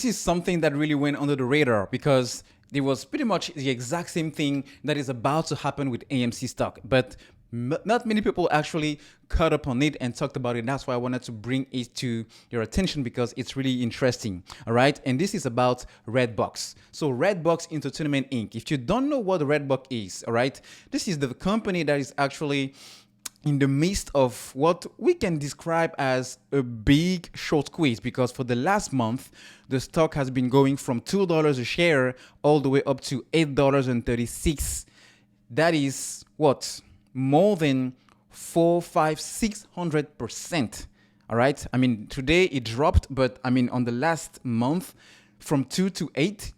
This is something that really went under the radar because it was pretty much the exact same thing that is about to happen with AMC stock. But not many people actually caught up on it and talked about it. That's why I wanted to bring it to your attention because it's really interesting. All right. And this is about Redbox. So Redbox Entertainment Inc. If you don't know what Redbox is, all right, this is the company that is actually in the midst of what we can describe as a big short squeeze, because for the last month the stock has been going from $2 a share all the way up to $8.36. That is what, more than 600%. All right, I mean today it dropped, but I mean on the last month from 2 to 8,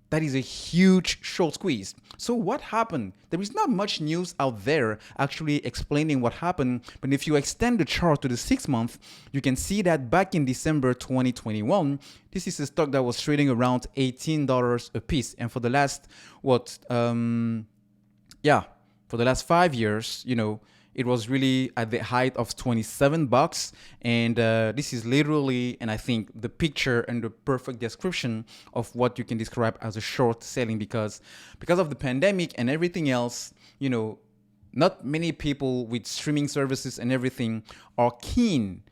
that is a huge short squeeze. So what happened? There is not much news out there actually explaining what happened. But if you extend the chart to the 6 month, you can see that back in December 2021, this is a stock that was trading around $18 a piece. And for the last, for the last 5 years, it was really at the height of $27. And this is literally, and I think the picture and the perfect description of what you can describe as a short selling, because of the pandemic and everything else, not many people with streaming services and everything are keen,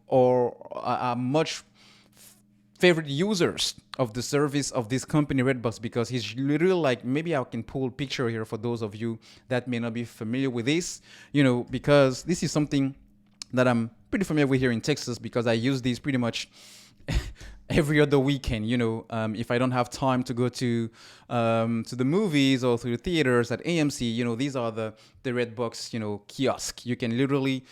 or are much favorite users of the service of this company Redbox, because he's literally like, maybe I can pull a picture here for those of you that may not be familiar with this, because this is something that I'm pretty familiar with here in Texas, because I use these pretty much every other weekend. If I don't have time to go to the movies or to the theaters at AMC, these are the Redbox kiosk. You can literally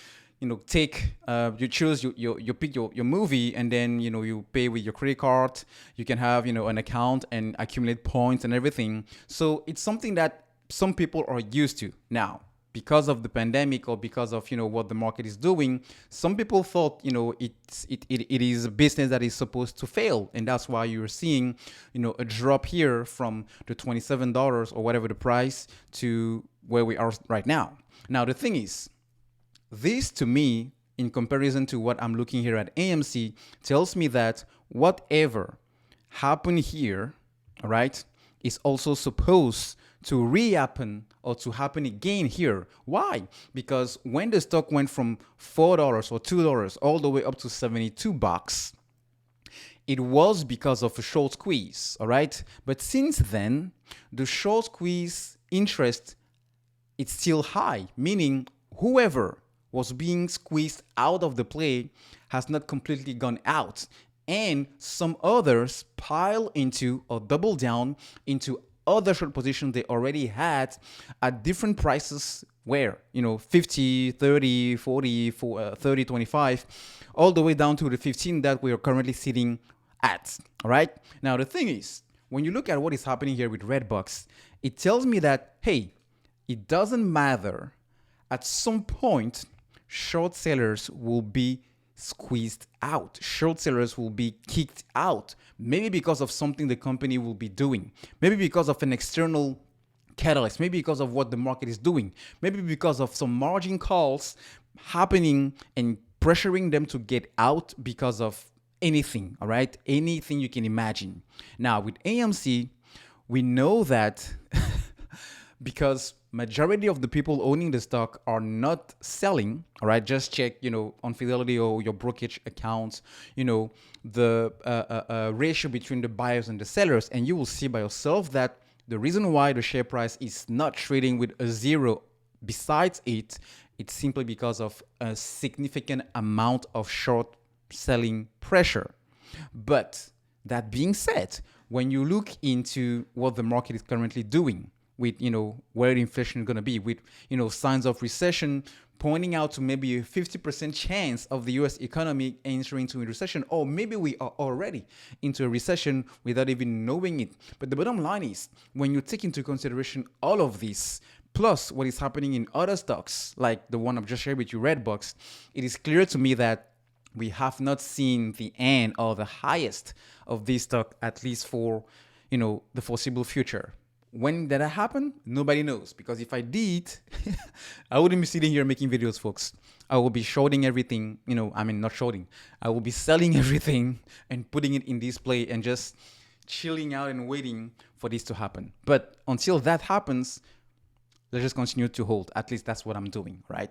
take you choose you pick your movie, and then you pay with your credit card. You can have an account and accumulate points and everything. So it's something that some people are used to now. Because of the pandemic, or because of what the market is doing, some people thought it is a business that is supposed to fail, and that's why you're seeing a drop here from the $27 or whatever the price to where we are right now. Now the thing is, this to me, in comparison to what I'm looking here at AMC, tells me that whatever happened here, all right, is also supposed to rehappen or to happen again here. Why? Because when the stock went from $4 or $2 all the way up to $72, it was because of a short squeeze, all right? But since then, the short squeeze interest is still high, meaning whoever was being squeezed out of the play has not completely gone out, and some others pile into or double down into other short positions they already had at different prices, where 50, 30, 40, 30, 25, all the way down to the 15 that we are currently sitting at. All right, now the thing is, when you look at what is happening here with Redbox, it tells me that, hey, it doesn't matter, at some point short sellers will be squeezed out. Short sellers will be kicked out, maybe because of something the company will be doing, maybe because of an external catalyst, maybe because of what the market is doing, maybe because of some margin calls happening and pressuring them to get out because of anything. All right, anything you can imagine. Now with AMC, we know that because majority of the people owning the stock are not selling. All right, just check on Fidelity or your brokerage accounts the ratio between the buyers and the sellers, and you will see by yourself that the reason why the share price is not trading with a zero besides it's simply because of a significant amount of short selling pressure. But that being said, when you look into what the market is currently doing, with where the inflation is going to be, with signs of recession pointing out to maybe a 50% chance of the US economy entering into a recession, or maybe we are already into a recession without even knowing it. But the bottom line is, when you take into consideration all of this, plus what is happening in other stocks like the one I've just shared with you, Redbox, it is clear to me that we have not seen the end or the highest of this stock, at least for the foreseeable future. When did that happen? Nobody knows, because if I did, I wouldn't be sitting here making videos, folks. I will be shorting everything, not shorting. I will be selling everything and putting it in display and just chilling out and waiting for this to happen. But until that happens, let's just continue to hold. At least that's what I'm doing, right?